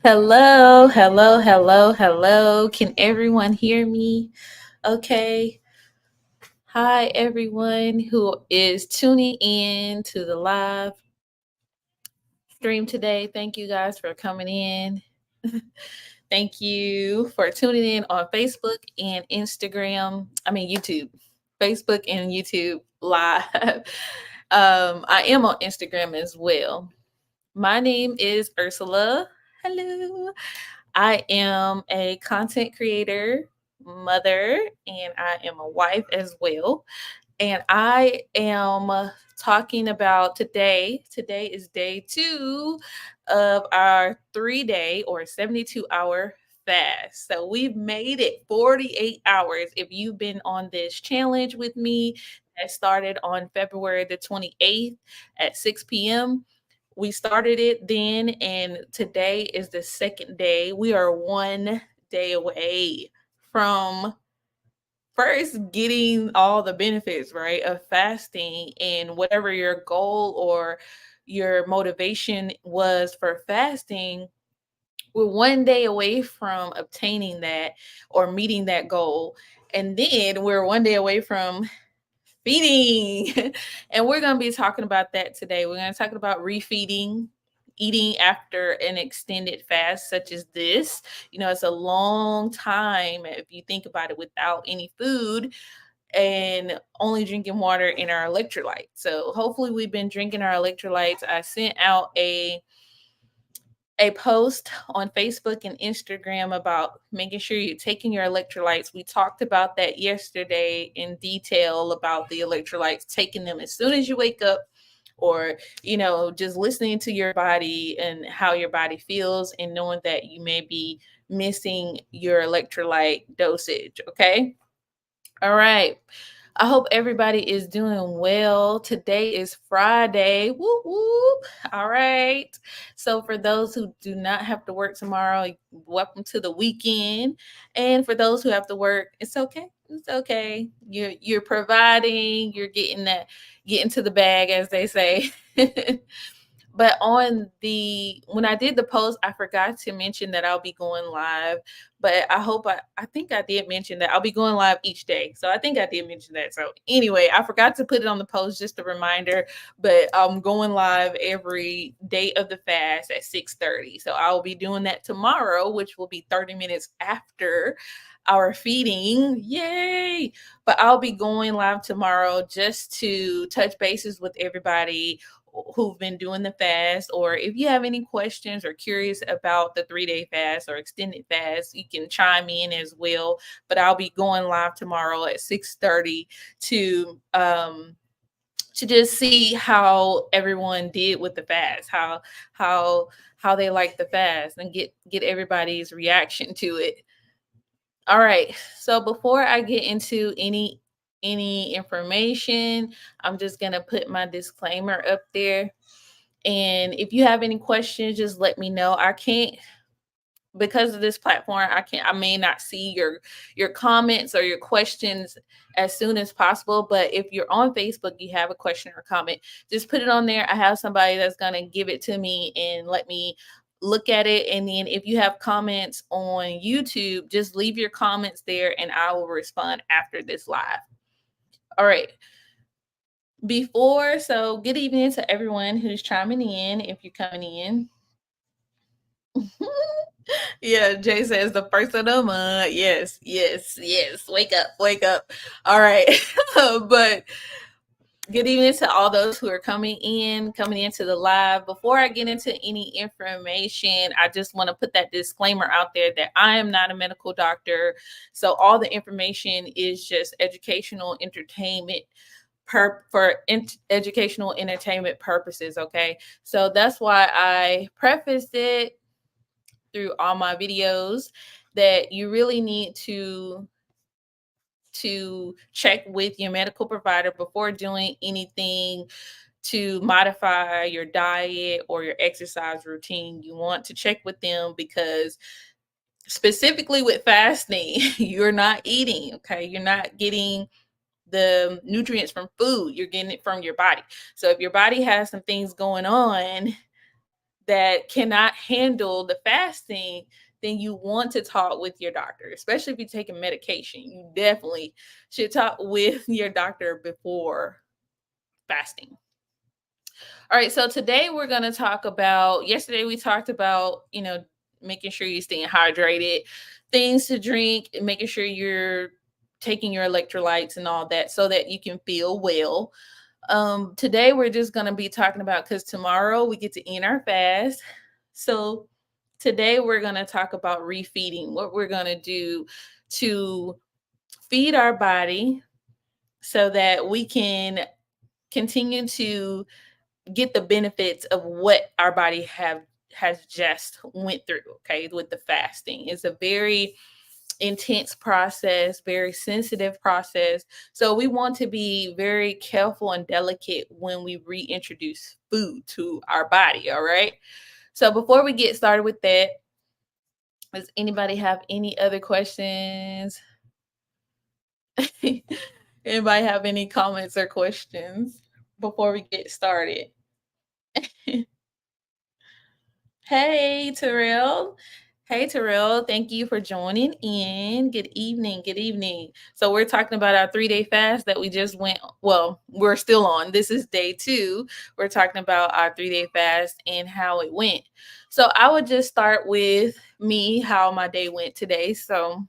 Hello, hello, hello, hello. Can everyone hear me? Okay. Hi, everyone who is tuning in to the live stream today. Thank you guys for coming in. Thank you for tuning in on Facebook and Instagram. I mean, YouTube, Facebook and YouTube live. I am on Instagram as well. My name is Ursula. Hello. I am a content creator, mother, and I am a wife as well. And I am talking about today. Today is day 2 of our 3-day or 72-hour fast. So we've made it 48 hours. If you've been on this challenge with me that started on February the 28th at 6 p.m., we started it then, and today is the second day. We are 1 day away from first getting all the benefits, right, of fasting, and whatever your goal or your motivation was for fasting, we're 1 day away from obtaining that or meeting that goal. And then we're 1 day away from feeding. And we're going to be talking about that today. We're going to talk about refeeding, eating after an extended fast, such as this. It's a long time if you think about it without any food and only drinking water and our electrolytes. So hopefully we've been drinking our electrolytes. I sent out a post on Facebook and Instagram about making sure you're taking your electrolytes. We talked about that yesterday in detail about the electrolytes, taking them as soon as you wake up, or just listening to your body and how your body feels, and knowing that you may be missing your electrolyte dosage. Okay. All right. I hope everybody is doing well. Today is Friday. Whoop whoop. All right. So for those who do not have to work tomorrow, welcome to the weekend. And for those who have to work, it's okay. It's okay. You're providing, you're getting to the bag, as they say. But when I did the post, I forgot to mention that I'll be going live. But I think I did mention that I'll be going live each day. So I think I did mention that. So anyway, I forgot to put it on the post, just a reminder. But I'm going live every day of the fast at 6:30. So I'll be doing that tomorrow, which will be 30 minutes after our feeding. Yay! But I'll be going live tomorrow just to touch bases with everybody who've been doing the fast, or if you have any questions or curious about the 3-day fast or extended fast, you can chime in as well. But I'll be going live tomorrow at 6:30 to just see how everyone did with the fast, how how they like the fast, and get everybody's reaction to it. All right. So before I get into any information, I'm just going to put my disclaimer up there. And if you have any questions, just let me know. I can't, because of this platform, I may not see your comments or your questions as soon as possible. But if you're on Facebook, you have a question or comment, just put it on there. I have somebody that's gonna give it to me and let me look at it. And then if you have comments on YouTube, just leave your comments there and I will respond after this live. All right. Good evening to everyone who's chiming in. If you're coming in, yeah, Jay says the first of the month. Yes, yes, yes. Wake up, wake up. All right. But good evening to all those who are coming into the live. Before I get into any information, I just want to put that disclaimer out there that I am not a medical doctor. So all the information is just educational entertainment educational entertainment purposes. Okay. So that's why I prefaced it through all my videos that you really need to check with your medical provider before doing anything to modify your diet or your exercise routine. You want to check with them because specifically with fasting, you're not eating, okay? You're not getting the nutrients from food, you're getting it from your body. So if your body has some things going on that cannot handle the fasting, then you want to talk with your doctor, especially if you're taking medication. You definitely should talk with your doctor before fasting. All right, so today we're going to talk about, yesterday we talked about, making sure you're staying hydrated, things to drink, and making sure you're taking your electrolytes and all that so that you can feel well. Today we're just going to be talking about, because tomorrow we get to end our fast. So today we're going to talk about refeeding, what we're going to do to feed our body so that we can continue to get the benefits of what our body has just went through. Okay, with the fasting, it's a very intense process, very sensitive process, so we want to be very careful and delicate when we reintroduce food to our body. All right, so before we get started with that, does anybody have any other questions? Anybody have any comments or questions before we get started? Hey, Terrell. Hey, Terrell. Thank you for joining in. Good evening. Good evening. So, we're talking about our 3-day fast that we just went. Well, we're still on. This is day 2. We're talking about our 3-day fast and how it went. So, I would just start with me, how my day went today. So,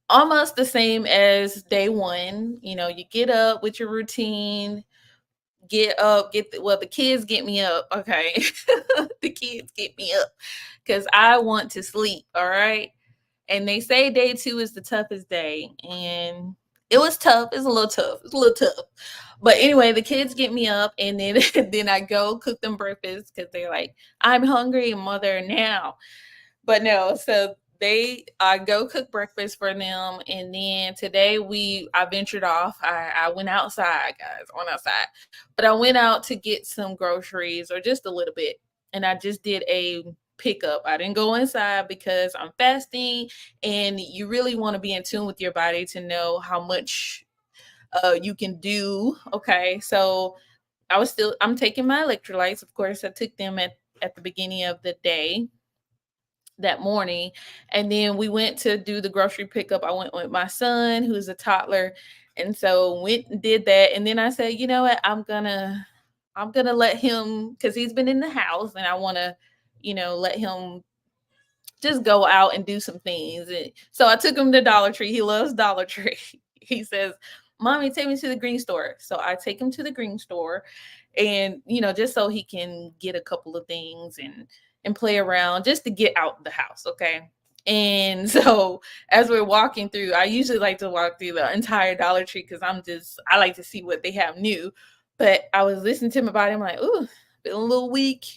almost the same as day 1. You get up with your routine, get up, well, the kids get me up. Okay. The kids get me up because I want to sleep. All right. And they say day 2 is the toughest day. And it was tough. It's a little tough. It's a little tough. But anyway, the kids get me up, and then then I go cook them breakfast because they're like, I'm hungry, mother, now. But no, so I go cook breakfast for them, and then today I ventured off. I went outside, guys. I went outside, but I went out to get some groceries, or just a little bit, and I just did a pickup. I didn't go inside because I'm fasting, and you really want to be in tune with your body to know how much you can do. Okay, so I'm taking my electrolytes. Of course, I took them at the beginning of the day that morning, and then we went to do the grocery pickup. I went with my son, who's a toddler, and so went and did that. And then I said, you know what, I'm gonna let him, because he's been in the house, and I want to let him just go out and do some things. And so I took him to Dollar Tree. He loves Dollar Tree. He says, Mommy, take me to the green store. So I take him to the green store, and just so he can get a couple of things and play around, just to get out the house. Okay. And so as we're walking through, I usually like to walk through the entire Dollar Tree because I like to see what they have new. But I was listening to my body. I'm like, ooh, feeling a little weak.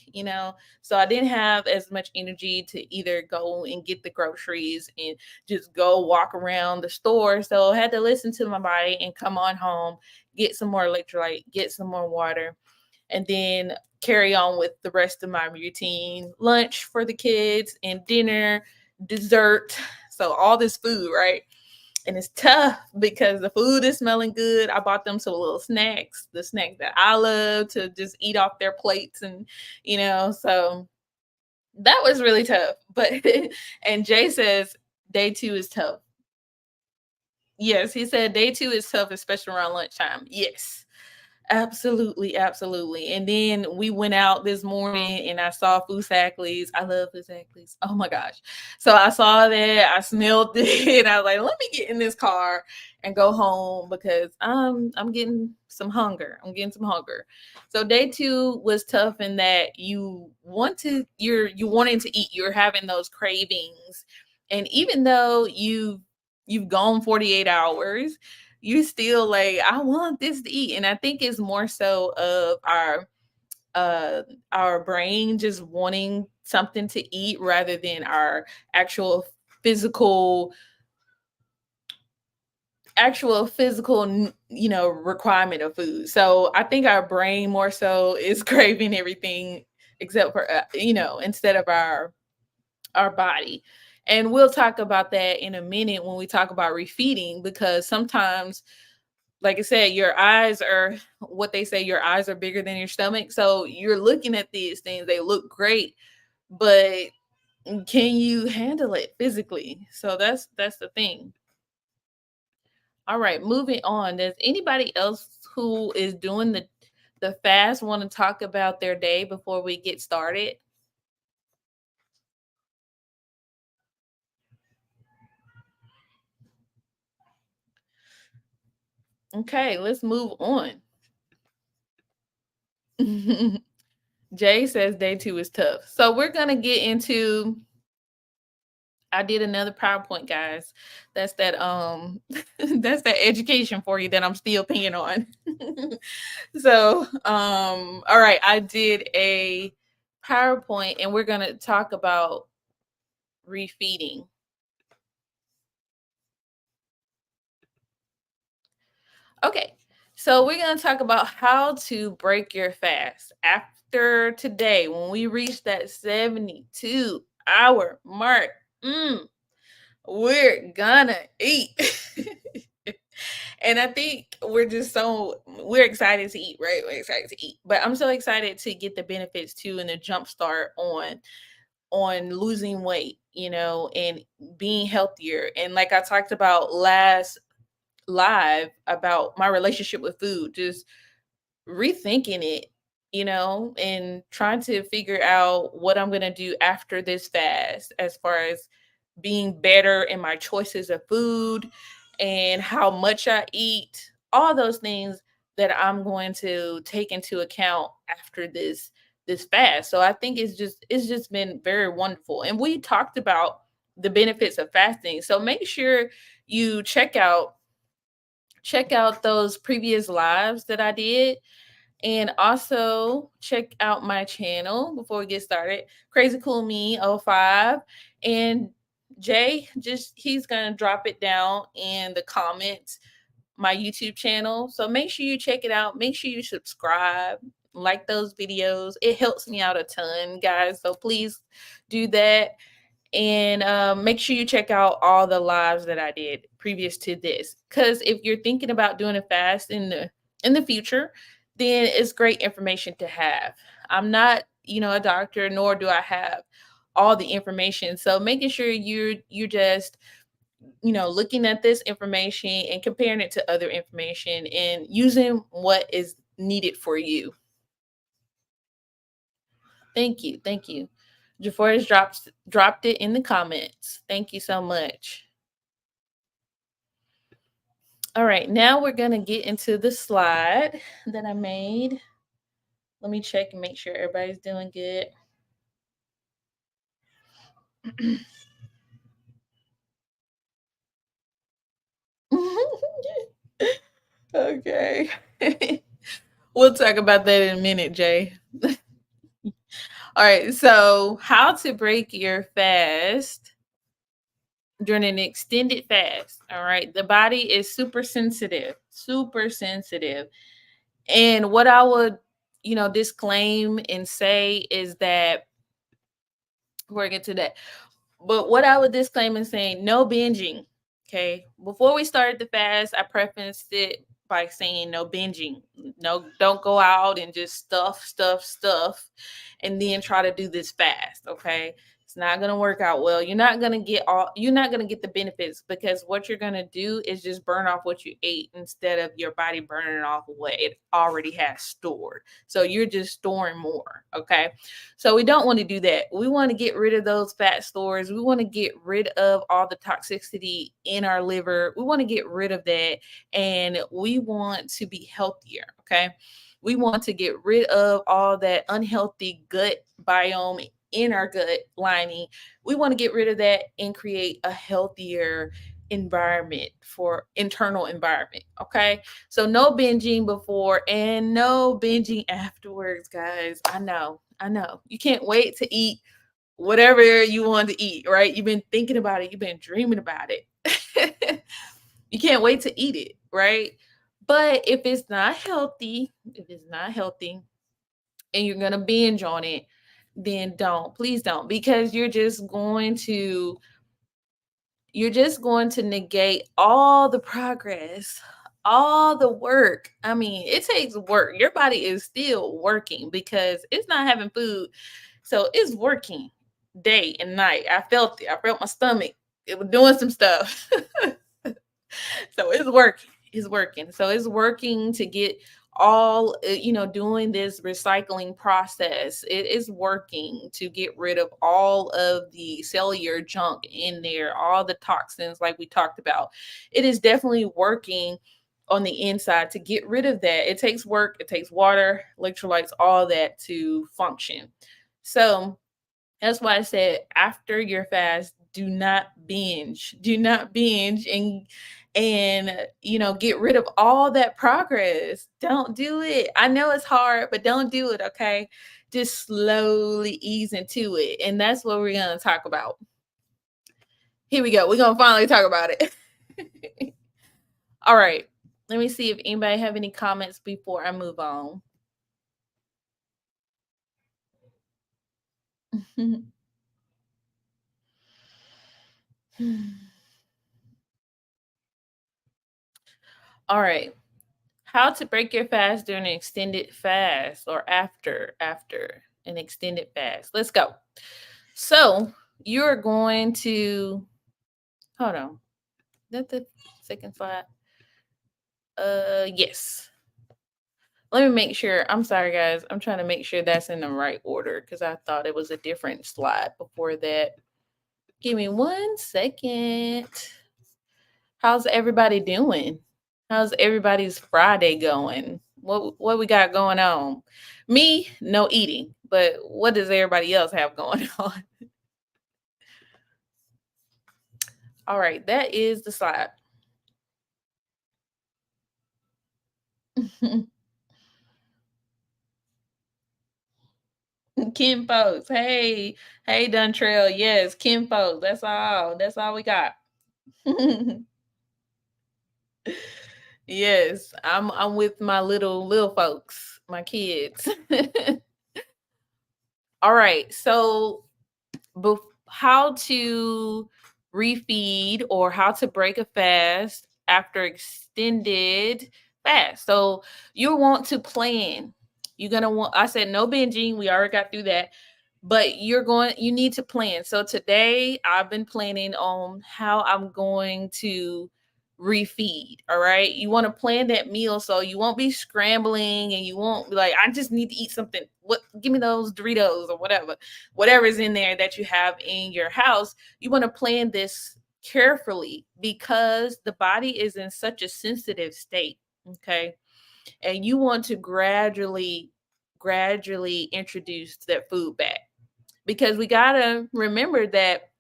So I didn't have as much energy to either go and get the groceries and just go walk around the store. So I had to listen to my body and come on home, get some more electrolyte, get some more water, and then carry on with the rest of my routine. Lunch for the kids and dinner, dessert. So all this food, right? And it's tough because the food is smelling good. I bought them some little snacks, the snack that I love to just eat off their plates, and so that was really tough. But and Jay says day 2 is tough. Yes, he said day 2 is tough, especially around lunchtime. Yes. Absolutely, absolutely. And then we went out this morning, and I saw Foosackleys. I love Foosackleys. Oh my gosh. So I saw that, I smelled it, and I was like, let me get in this car and go home because I'm getting some hunger. I'm getting some hunger. So day 2 was tough in that you wanting to eat, you're having those cravings. And even though you've gone 48 hours, you still like, I want this to eat. And I think it's more so of our brain just wanting something to eat rather than our actual physical requirement of food. So I think our brain more so is craving everything except for instead of our body. And we'll talk about that in a minute when we talk about refeeding, because sometimes like I said, your eyes are what they say, your eyes are bigger than your stomach. So you're looking at these things, they look great, but can you handle it physically? So that's the thing. All right, moving on. Does anybody else who is doing the fast want to talk about their day before we get started? Okay, let's move on. Jay says day 2 is tough. So we're going to get into I did another PowerPoint, guys. That's that that's that education for you that I'm still paying on. So, all right, I did a PowerPoint and we're going to talk about refeeding. Okay. So, we're going to talk about how to break your fast. After today, when we reach that 72-hour mark, we're gonna eat. And I think we're excited to eat, right? We're excited to eat. But I'm so excited to get the benefits too and the jump start on losing weight, and being healthier. And like I talked about last live about my relationship with food, just rethinking it, and trying to figure out what I'm going to do after this fast as far as being better in my choices of food and how much I eat, all those things that I'm going to take into account after this fast. So I think it's just been very wonderful. And we talked about the benefits of fasting. So make sure you check out those previous lives that I did, and also check out my channel before we get started. Crazy Cool Me '05. And Jay, just he's gonna drop it down in the comments, my YouTube channel. So make sure you check it out. Make sure you subscribe, like those videos. It helps me out a ton, guys. So please do that. And make sure you check out all the lives that I did previous to this. Because if you're thinking about doing a fast in the future, then it's great information to have. I'm not, a doctor, nor do I have all the information. So making sure you're just, looking at this information and comparing it to other information and using what is needed for you. Thank you. Thank you. Jafar has dropped it in the comments. Thank you so much. All right, now we're gonna get into the slide that I made. Let me check and make sure everybody's doing good. Okay. We'll talk about that in a minute, Jay. All right, so how to break your fast during an extended fast. All right, the body is super sensitive, super sensitive. And what I would, disclaim and say is that before I get to that, but what I would disclaim and saying no binging. Okay. Before we started the fast, I prefaced it by saying no binging. No, don't go out and just stuff, and then try to do this fast. Okay. It's not gonna work out well. You're not gonna get the benefits because what you're gonna do is just burn off what you ate instead of your body burning off what it already has stored. So you're just storing more. Okay. So we don't want to do that. We want to get rid of those fat stores. We want to get rid of all the toxicity in our liver. We want to get rid of that, and we want to be healthier. Okay. We want to get rid of all that unhealthy gut biome in our gut lining. We want to get rid of that and create a healthier environment for internal environment. Okay. So no binging before and no binging afterwards, guys. I know. You can't wait to eat whatever you want to eat, right? You've been thinking about it, you've been dreaming about it. You can't wait to eat it, right? But if it's not healthy and you're going to binge on it, then please don't, because you're just going to negate all the progress all the work. I mean, it takes work. Your body is still working because it's not having food. So it's working day and night. I felt it. I felt my stomach. It was doing some stuff. So it's working. It's working. So it's working to get all doing this recycling process. It is working to get rid of all of the cellular junk in there, all the toxins like we talked about. It is definitely working on the inside to get rid of that. It takes work, it takes water, electrolytes, all that to function. So that's why I said after your fast, do not binge. Do not binge and get rid of all that progress. Don't do it. I know it's hard, but don't do it, okay? Just slowly ease into it. And that's what we're going to talk about. Here we go. We're going to finally talk about it. All right. Let me see if anybody have any comments before I move on. All right. How to break your fast during an extended fast or after an extended fast. Let's go. So you're going to hold on. Is that the second slide? Yes. Let me make sure. I'm sorry, guys. I'm trying to make sure that's in the right order because I thought it was a different slide before that. Give me 1 second. How's everybody doing? How's everybody's Friday going? What we got going on? Me, no eating, but what does everybody else have going on? All right, that is the slide. Kim folks, hey, hey Duntrail, yes, Kim folks, that's all we got. Yes, I'm with my little folks, my kids. All right, so how to refeed or how to break a fast after extended fast. So you want to plan. You're gonna want. I said no binging. We already got through that, but you need to plan. So today I've been planning on how I'm going to refeed. All right. You want to plan that meal so you won't be scrambling and you won't be like, I just need to eat something. What give me those Doritos or whatever's in there that you have in your house. You want to plan this carefully because the body is in such a sensitive state. Okay. And you want to gradually introduce that food back because we got to remember that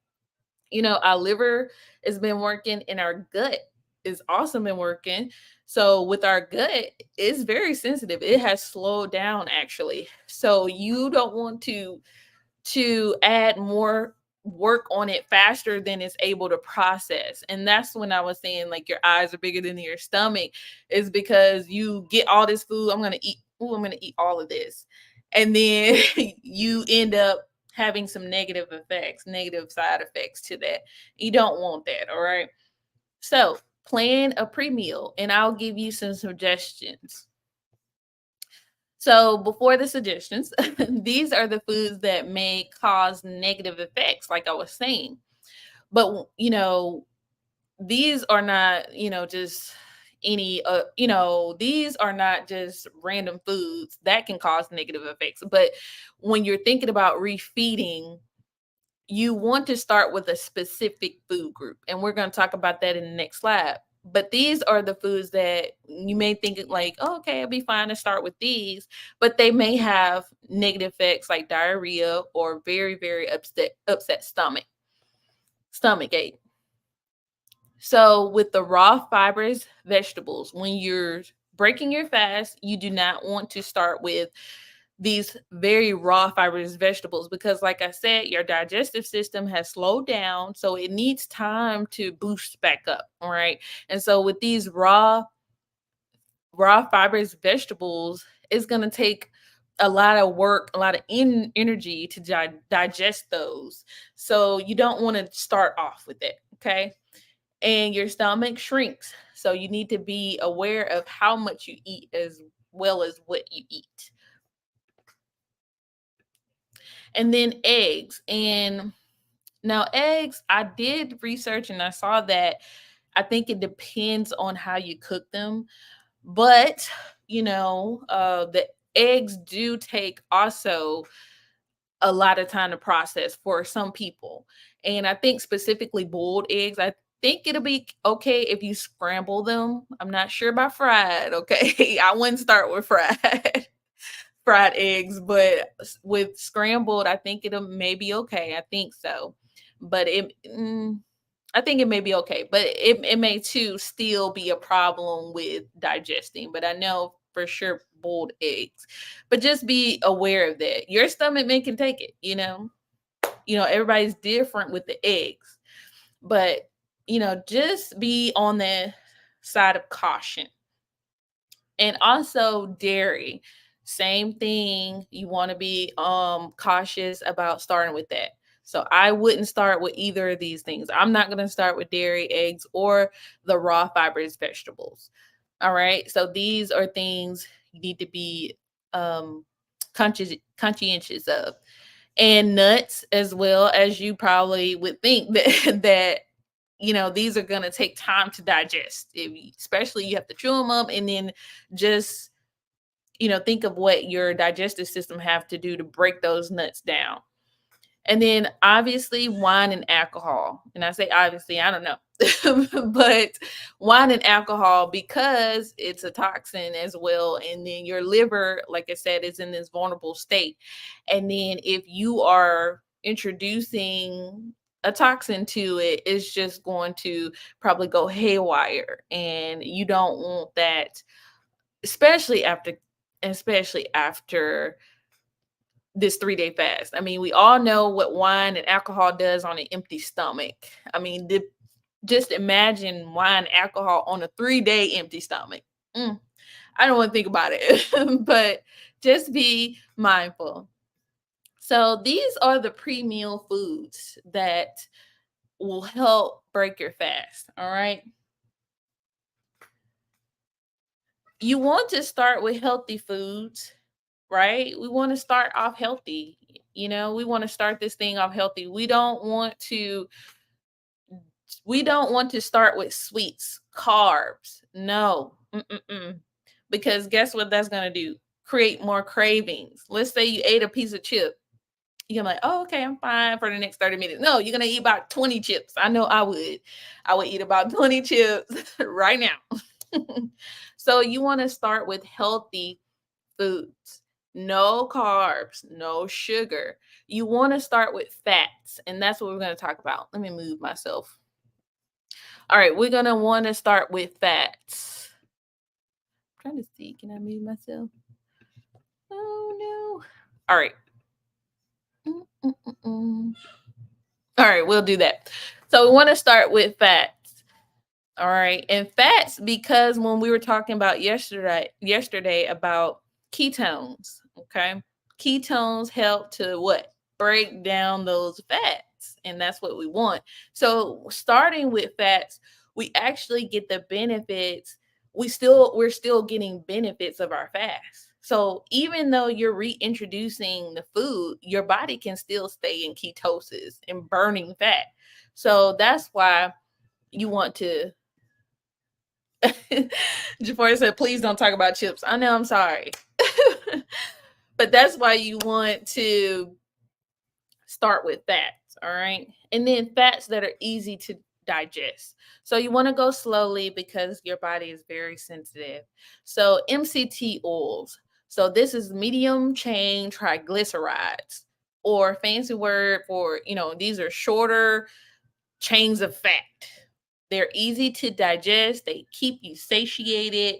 our liver has been working and our gut is also been working. So with our gut, it's very sensitive. It has slowed down actually. So you don't want to add more work on it faster than it's able to process. And that's when I was saying like your eyes are bigger than your stomach is because you get all this food. I'm going to eat all of this. And then you end up having some negative effects, negative side effects to that. You don't want that, all right? So, plan a pre-meal and I'll give you some suggestions. So before the suggestions, these are the foods that may cause negative effects, like I was saying. But these are not, just any these are not just random foods that can cause negative effects. But when you're thinking about refeeding, you want to start with a specific food group. And we're going to talk about that in the next slide. But these are the foods that you may think like, oh, okay, I'll be fine to start with these, but they may have negative effects like diarrhea or very, very upset stomach ache. So with the raw fibrous vegetables, when you're breaking your fast, you do not want to start with these very raw fibrous vegetables because like I said, your digestive system has slowed down, so it needs time to boost back up. All right. And so with these raw fibrous vegetables, it's going to take a lot of work, a lot of energy to digest those. So you don't want to start off with it. Okay. and your stomach shrinks. So you need to be aware of how much you eat as well as what you eat. And then eggs. And now, eggs, I did research and I saw that I think it depends on how you cook them. But, the eggs do take also a lot of time to process for some people. And I think specifically boiled eggs, I think it'll be okay if you scramble them. I'm not sure about fried, okay? I wouldn't start with fried fried eggs, but with scrambled, I think it'll maybe okay. I think so. But I think it may be okay, but it may too still be a problem with digesting. But I know for sure boiled eggs. But just be aware of that. Your stomach may can take it. Everybody's different with the eggs. But just be on the side of caution. And also dairy. Same thing. You want to be cautious about starting with that. So I wouldn't start with either of these things. I'm not going to start with dairy, eggs, or the raw fibrous vegetables. All right. So these are things you need to be um conscientious of. And nuts as well, as you probably would think that these are going to take time to digest. Especially you have to chew them up and then just think of what your digestive system have to do to break those nuts down. And then obviously wine and alcohol. And I say obviously, I don't know. But wine and alcohol, because it's a toxin as well. And then your liver, like I said, is in this vulnerable state. And then if you are introducing a toxin to it, it's just going to probably go haywire. And you don't want that, especially after this 3-day fast. I mean, we all know what wine and alcohol does on an empty stomach. I mean, just imagine wine and alcohol on a 3-day empty stomach. I don't want to think about it, but just be mindful. So these are the pre-meal foods that will help break your fast. All right. You want to start with healthy foods, right? We want to start off healthy. We want to start this thing off healthy. We don't want to start with sweets, carbs. No. Mm-mm-mm. Because guess what that's going to do? Create more cravings. Let's say you ate a piece of chip. You're like, oh, okay, I'm fine for the next 30 minutes. No, you're going to eat about 20 chips. I know I would. I would eat about 20 chips right now. So you want to start with healthy foods. No carbs, no sugar. You want to start with fats, and that's what we're going to talk about. Let me move myself. All right, we're going to want to start with fats. I'm trying to see, can I move myself? Oh no. All right. Mm-mm-mm-mm. All right, we'll do that. So we want to start with fats. All right. And fats, because when we were talking about yesterday about ketones, okay? Ketones help to what? Break down those fats. And that's what we want. So starting with fats, we actually get the benefits. We're still getting benefits of our fast. So even though you're reintroducing the food, your body can still stay in ketosis and burning fat. So that's why you want to Jafar said, please don't talk about chips. I know, I'm sorry. But that's why you want to start with fats, all right? And then fats that are easy to digest. So you want to go slowly because your body is very sensitive. So MCT oils. So this is medium chain triglycerides, or fancy word for, these are shorter chains of fat. They're easy to digest, they keep you satiated.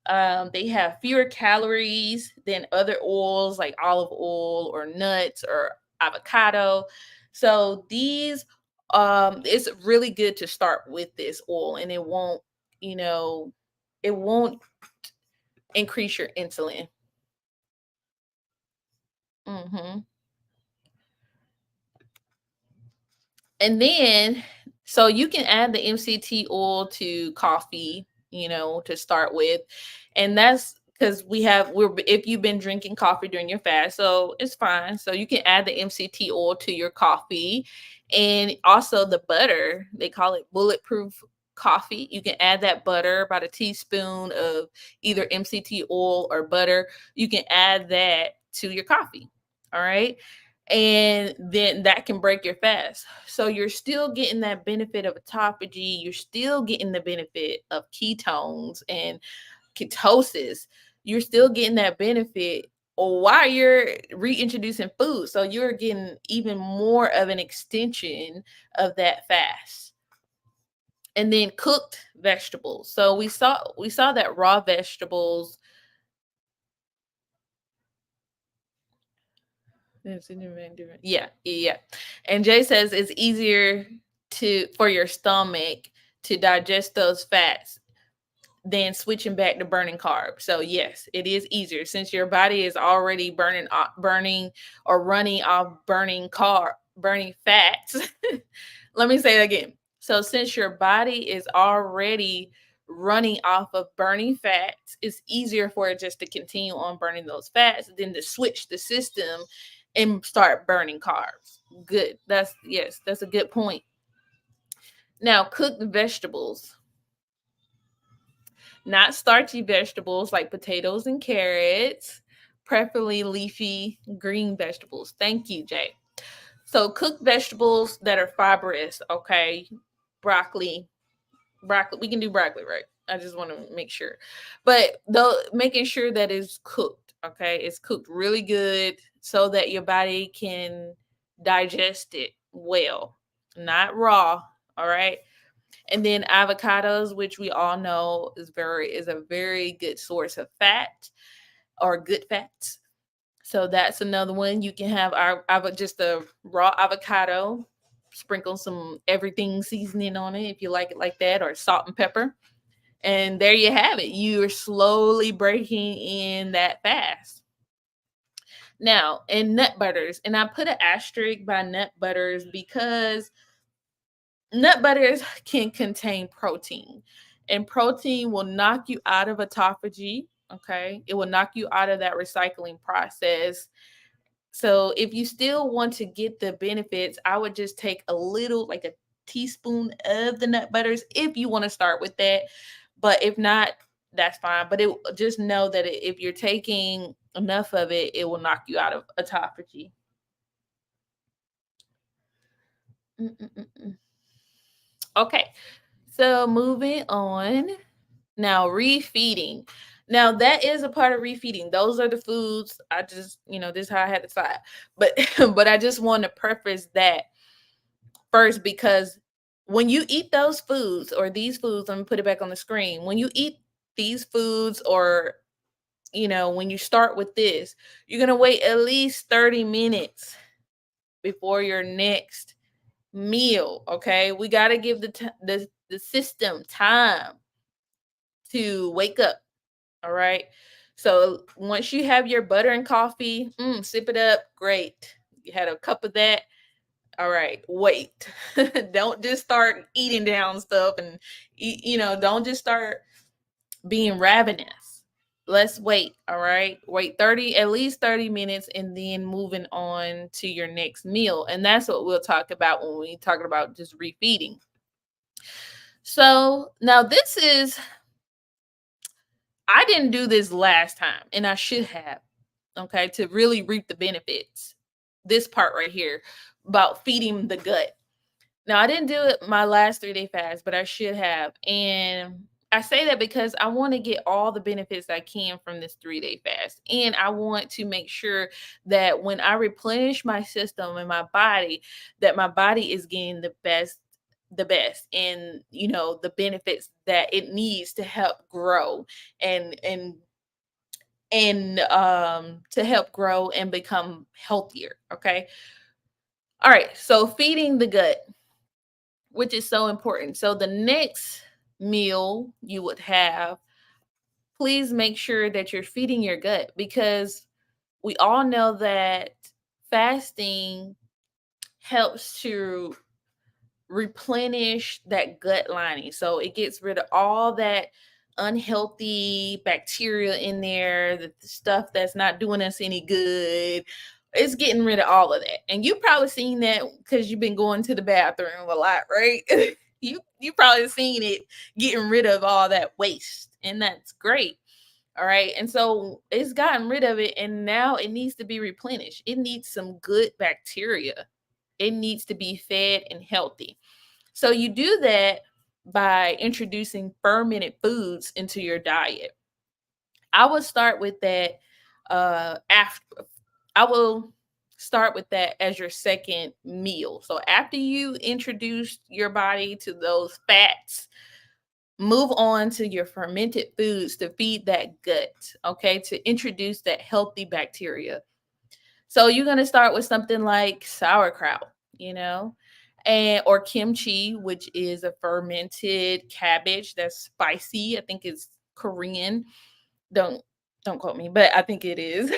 They have fewer calories than other oils like olive oil or nuts or avocado. So these, it's really good to start with this oil, and you know, it won't increase your insulin. hmm And then So you can add the MCT oil to coffee, to start with. And that's because we're if you've been drinking coffee during your fast, so it's fine. So you can add the MCT oil to your coffee, and also the butter. They call it bulletproof coffee. You can add that butter, about a teaspoon of either MCT oil or butter. You can add that to your coffee. All right, and then that can break your fast. So you're still getting that benefit of autophagy. You're still getting the benefit of ketones and ketosis. You're still getting that benefit while you're reintroducing food. So you're getting even more of an extension of that fast. And then cooked vegetables. So we saw that raw vegetables. Yeah, yeah. And Jay says it's easier for your stomach to digest those fats than switching back to burning carbs. So yes, it is easier since your body is already burning or running off burning fats. Let me say it again. So since your body is already running off of burning fats, it's easier for it just to continue on burning those fats than to switch the system and start burning carbs. Good. That's a good point. Now, cooked vegetables, not starchy vegetables like potatoes and carrots, preferably leafy green vegetables. Thank you, Jay. So cooked vegetables that are fibrous, okay? Broccoli, we can do broccoli, right? I just want to make sure. But though making sure that it's cooked, okay? It's cooked really good so that your body can digest it well, not raw, all right? And then avocados, which we all know is a very good source of fat or good fats. So that's another one. You can have just a raw avocado, sprinkle some everything seasoning on it if you like it like that, or salt and pepper. And there you have it. You're slowly breaking in that fast. Now, in nut butters, and I put an asterisk by nut butters because nut butters can contain protein, and protein will knock you out of autophagy. Okay, it will knock you out of that recycling process. So if you still want to get the benefits, I would just take a little, like a teaspoon of the nut butters if you want to start with that. But if not, that's fine. But just know that if you're taking enough of it, it will knock you out of autophagy. Mm-mm-mm. Okay, so moving on. Now, refeeding. Now, that is a part of refeeding. Those are the foods. I just, this is how I had to decide. But but I just want to preface that first because when you eat those foods or these foods, let me put it back on the screen. When you eat these foods or when you start with this, you're going to wait at least 30 minutes before your next meal, okay? We got to give the system time to wake up. All right. So once you have your butter and coffee, sip it up. Great. You had a cup of that. All right. Wait. Don't just start eating down stuff and eat, don't just start being ravenous. Let's wait. All right. Wait at least 30 minutes and then moving on to your next meal. And that's what we'll talk about when we talk about just refeeding. So now I didn't do this last time, and I should have, okay, to really reap the benefits. This part right here about feeding the gut. Now, I didn't do it my last 3-day fast, but I should have. And I say that because I want to get all the benefits I can from this 3-day fast. And I want to make sure that when I replenish my system and my body, that my body is getting the best and the benefits that it needs to help grow and to help grow and become healthier. Okay. All right. So feeding the gut, which is so important. So the next meal you would have, please make sure that you're feeding your gut because we all know that fasting helps to replenish that gut lining. So it gets rid of all that unhealthy bacteria in there, the stuff that's not doing us any good. It's getting rid of all of that. And you probably seen that because you've been going to the bathroom a lot, right? You probably seen it getting rid of all that waste. And that's great. All right. And so it's gotten rid of it. And now it needs to be replenished. It needs some good bacteria. It needs to be fed and healthy. So you do that by introducing fermented foods into your diet. I would start with that after I will start with that as your second meal. So after you introduce your body to those fats, move on to your fermented foods to feed that gut, okay, to introduce that healthy bacteria. So you're going to start with something like sauerkraut, you know, and or kimchi, which is a fermented cabbage that's spicy. I think it's Korean. Don't don't quote me, but I think it is.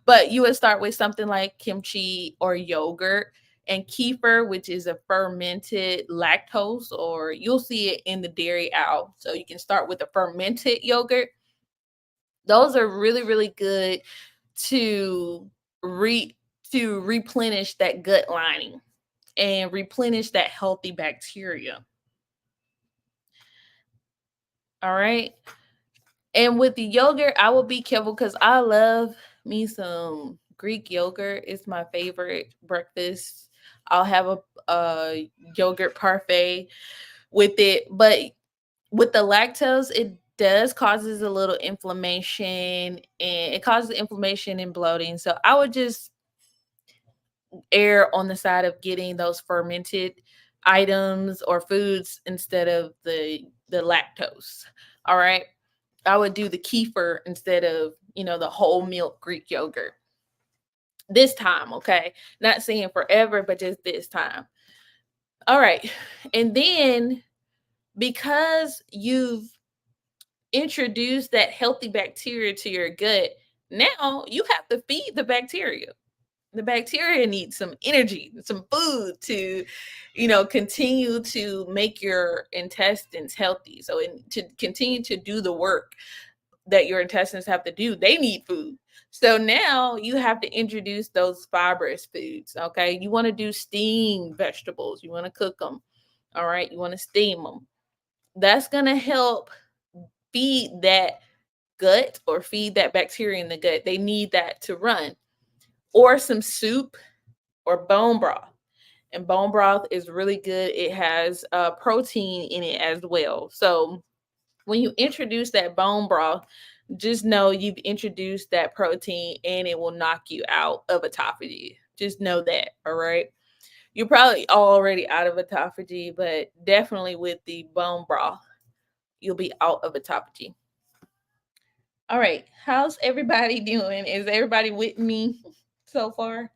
But you would start with something like kimchi or yogurt and kefir, which is a fermented lactose, or you'll see it in the dairy aisle. So you can start with a fermented yogurt. Those are really, really good to re to replenish that gut lining and replenish that healthy bacteria. All right. And with the yogurt, I will be careful because I love me some Greek yogurt. It's my favorite breakfast. I'll have a yogurt parfait with it, but with the lactose, it does causes a little inflammation, and it causes inflammation and bloating. So I would just err on the side of getting those fermented items or foods instead of the lactose. All right. I would do the kefir instead of, the whole milk Greek yogurt. This time, okay? Not saying forever, but just this time. All right. And then because you've introduced that healthy bacteria to your gut, now you have to feed the bacteria. The bacteria needs some energy, some food to, continue to make your intestines healthy. So, to continue to do the work that your intestines have to do, they need food. So now you have to introduce those fibrous foods. Okay. You want to do steamed vegetables, you want to cook them. All right. You want to steam them. That's going to help feed that gut or feed that bacteria in the gut. They need that to run. Or some soup or bone broth. And bone broth is really good. It has protein in it as well. So when you introduce that bone broth, just know you've introduced that protein and it will knock you out of autophagy. Just know that. All right. You're probably already out of autophagy, but definitely with the bone broth, you'll be out of autophagy. All right. How's everybody doing? Is everybody with me so far?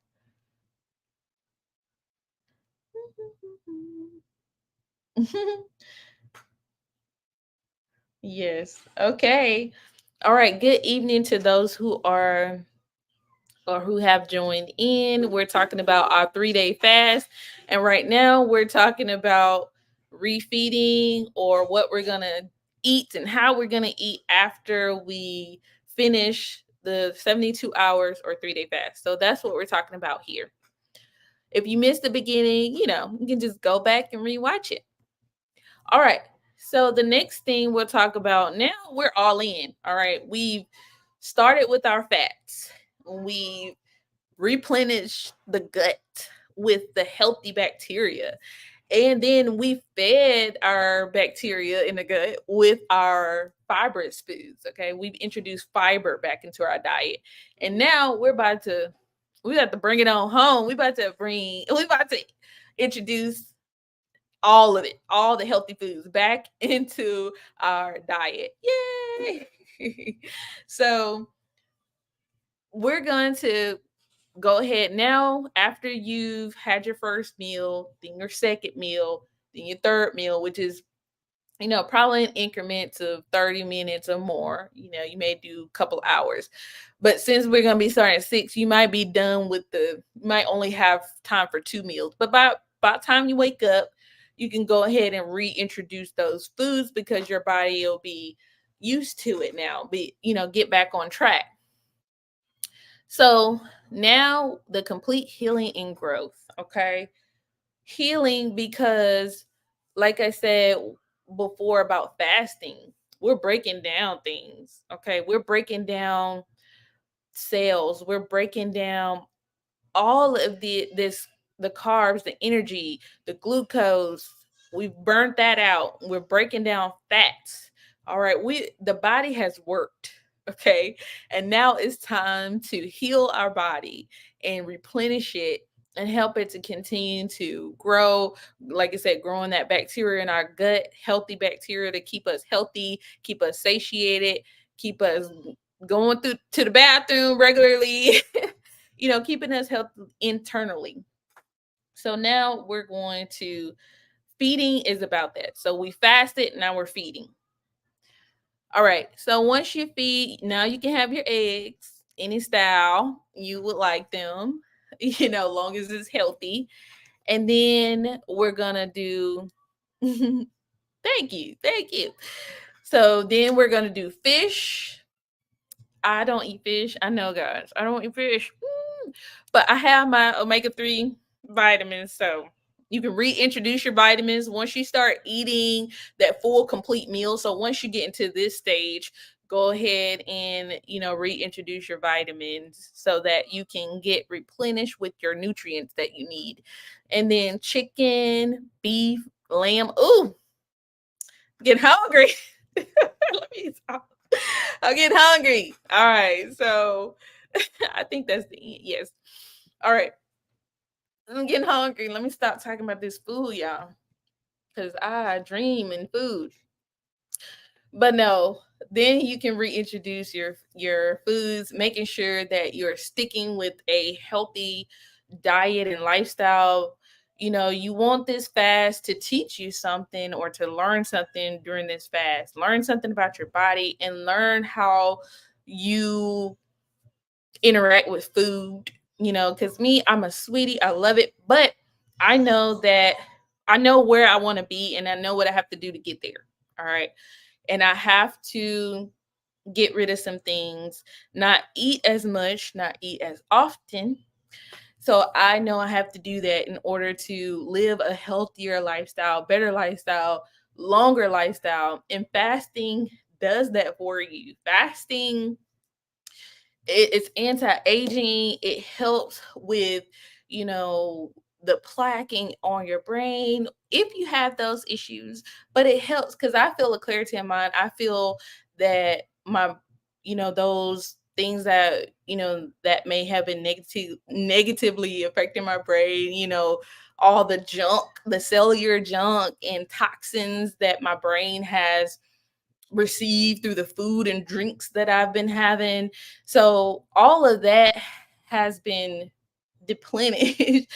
Yes. Okay. All right. Good evening to those who are or who have joined in. We're talking about our 3-day fast. And right now we're talking about refeeding or what we're going to eat and how we're going to eat after we finish the 72 hours or 3-day fast. So that's what we're talking about here. If you missed the beginning, you can just go back and rewatch it. All right. So the next thing we'll talk about now, we're all in. All right. We've started with our fats. We replenish the gut with the healthy bacteria. And then we fed our bacteria in the gut with our fibrous foods. Okay. We've introduced fiber back into our diet. And now we have to bring it on home. We about to introduce all of it, all the healthy foods back into our diet. Yay. So we're going to go ahead now after you've had your first meal, then your second meal, then your third meal, which is probably in increments of 30 minutes or more. You may do a couple hours. But since we're going to be starting at 6, you might be done with you might only have time for 2 meals. But by the time you wake up, you can go ahead and reintroduce those foods because your body will be used to it now. Get back on track. So now the complete healing and growth. Okay. Healing because, like I said before about fasting, we're breaking down things. Okay. We're breaking down cells, we're breaking down all of the carbs, the energy, the glucose. We've burnt that out. We're breaking down fats. All right, the body has worked. Okay, and now it's time to heal our body and replenish it and help it to continue to grow. Like I said, growing that bacteria in our gut, healthy bacteria to keep us healthy, keep us satiated, keep us going through to the bathroom regularly. Keeping us healthy internally. So now we're going to feeding is about that. So we fasted, now we're feeding. All right. So once you feed, now you can have your eggs any style you would like them, long as it's healthy. And then we're gonna do thank you. Thank you. So then we're gonna do fish. I don't eat fish. I know, guys. I don't eat fish. But I have my omega-3 vitamins. So you can reintroduce your vitamins once you start eating that full complete meal. So once you get into this stage, go ahead and reintroduce your vitamins so that you can get replenished with your nutrients that you need. And then chicken, beef, lamb. Ooh, get hungry. Let me stop. I'm getting hungry. All right. So I think that's the end. Yes. All right. I'm getting hungry. Let me stop talking about this food, y'all. Because I dream in food. But no, then you can reintroduce your foods, making sure that you're sticking with a healthy diet and lifestyle. You want this fast to teach you something or to learn something during this fast. Learn something about your body and learn how you interact with food, because me, I'm a sweetie. I love it. But I know where I want to be and I know what I have to do to get there. All right. And I have to get rid of some things, not eat as much, not eat as often. So I know I have to do that in order to live a healthier lifestyle, better lifestyle, longer lifestyle. And fasting does that for you. Fasting, it's anti-aging. It helps with, the plaquing on your brain if you have those issues. But it helps because I feel a clarity in mind. I feel that my, those things that that may have been negatively affecting my brain, all the junk, the cellular junk and toxins that my brain has received through the food and drinks that I've been having. So all of that has been deplenished,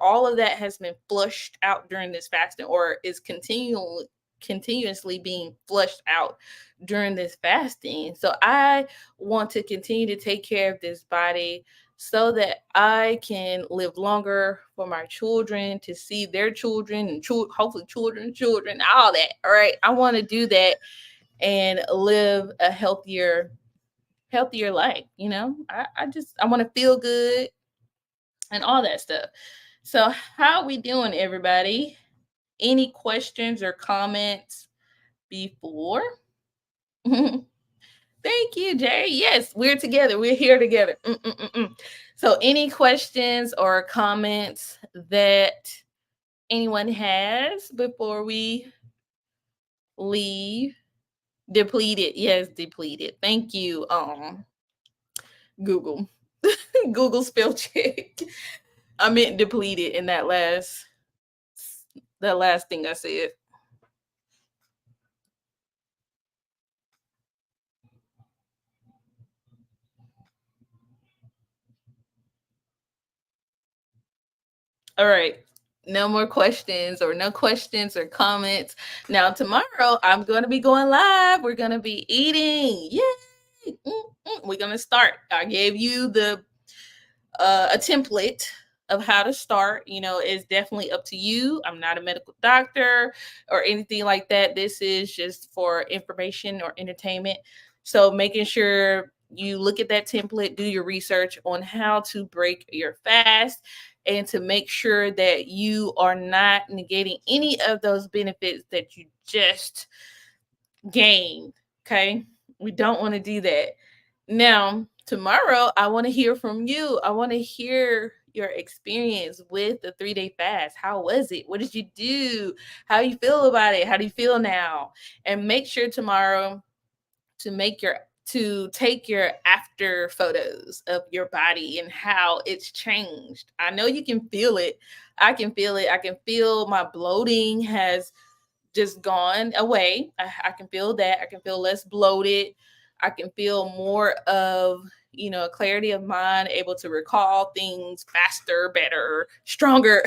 all of that has been flushed out during this fasting or is continuously being flushed out during this fasting. So I want to continue to take care of this body so that I can live longer for my children, to see their children and hopefully children, all that. All right. I want to do that and live a healthier life. I want to feel good and all that stuff. So how we doing, everybody? Any questions or comments before? Thank you, Jay. Yes, we're together. We're here together. So any questions or comments that anyone has before we leave? Depleted. Yes, depleted. Thank you. Google. Google spell check. I meant depleted in that last thing I said. All right. No more questions or no questions or comments. Now tomorrow I'm going to be going live. We're going to be eating. Yay! We're going to start. I gave you a template of how to start. Is definitely up to you. I'm not a medical doctor or anything like that. This is just for information or entertainment. So making sure you look at that template, do your research on how to break your fast, and to make sure that you are not negating any of those benefits that you just gained. Okay. We don't want to do that. Now, tomorrow, I want to hear from you. I want to hear your experience with the 3-day fast. How was it? What did you do? How you feel about it? How do you feel now? And make sure tomorrow to take your after photos of your body and how it's changed. I know you can feel it. I can feel it. I can feel my bloating has just gone away. I can feel that. I can feel less bloated. I can feel more of, clarity of mind, able to recall things faster, better, stronger.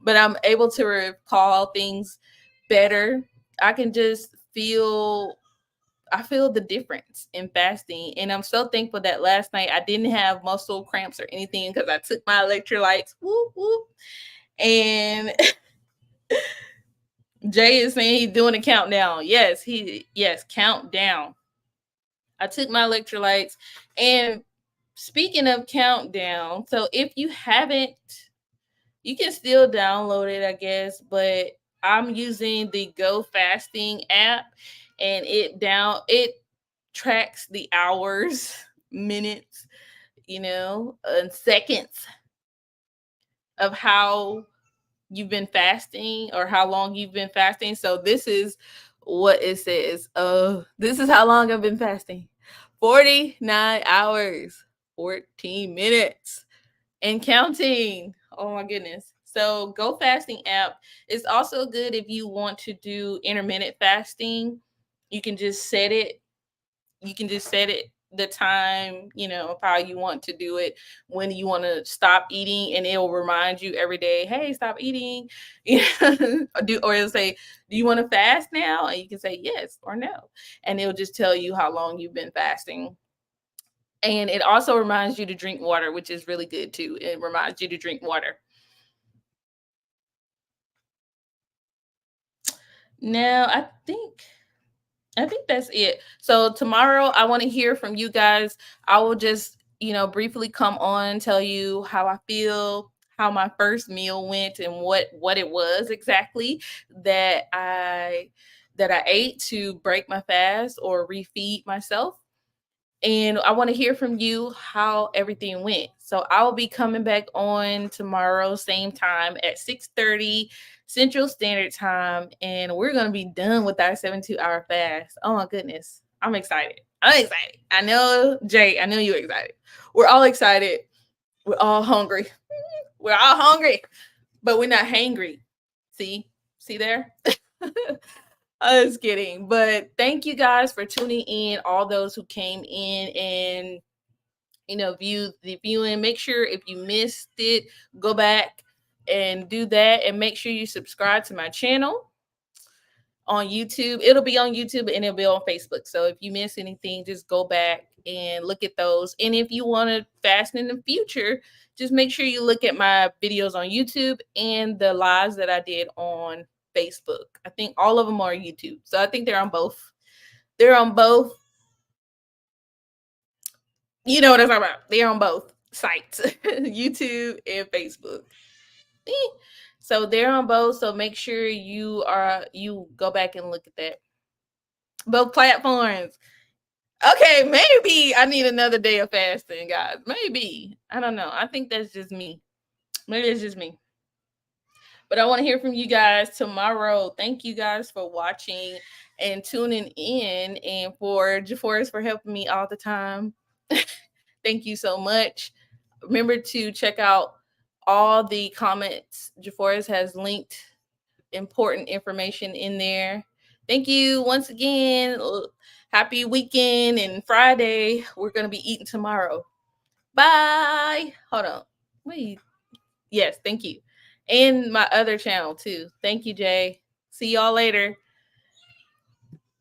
But I'm able to recall things better. I can just feel I feel the difference in fasting. And I'm so thankful that last night I didn't have muscle cramps or anything because I took my electrolytes. Whoop, whoop. And Jay is saying he's doing a countdown. Yes, countdown. I took my electrolytes. And speaking of countdown, so if you haven't, you can still download it, I guess, but I'm using the Go Fasting app, and it tracks the hours, minutes, and seconds of how you've been fasting or how long you've been fasting. So this is what it says. This is how long I've been fasting. 49 hours, 14 minutes, and counting. Oh my goodness. So Go Fasting app is also good if you want to do intermittent fasting. You can just set it. You can just set it the time, of how you want to do it, when you want to stop eating, and it'll remind you every day, hey, stop eating. Or it'll say, do you want to fast now? And you can say yes or no. And it'll just tell you how long you've been fasting. And it also reminds you to drink water, which is really good too. It reminds you to drink water. Now, I think that's it. So tomorrow I want to hear from you guys. I will just, briefly come on, tell you how I feel, how my first meal went, and what it was exactly that I ate to break my fast or refeed myself. And I want to hear from you how everything went. So I will be coming back on tomorrow, same time at 6:30 Central Standard Time, and we're gonna be done with our 72-hour fast. Oh my goodness, I'm excited. I'm excited. I know, Jay. I know you're excited. We're all excited. We're all hungry. We're all hungry, but we're not hangry. See there. I was kidding, but thank you guys for tuning in. All those who came in and viewed the viewing. Make sure if you missed it, go back and do that, and make sure you subscribe to my channel on YouTube. It'll be on YouTube and it'll be on Facebook. So if you miss anything, just go back and look at those. And if you want to fast in the future, just make sure you look at my videos on YouTube and the lives that I did on Facebook. I think all of them are YouTube. So I think they're on both. They're on both. You know what I'm talking about. They're on both sites, YouTube and Facebook. Eh. So they're on both. So make sure you go back and look at that. Both platforms. Okay, maybe I need another day of fasting, guys. Maybe. I don't know. I think that's just me. Maybe it's just me. But I want to hear from you guys tomorrow. Thank you guys for watching and tuning in, and for JaForest for helping me all the time. Thank you so much. Remember to check out all the comments. JaForest has linked important information in there. Thank you once again. Happy weekend and Friday. We're going to be eating tomorrow. Bye. Hold on. Wait. Yes, thank you. And my other channel too. Thank you, Jay. See y'all later.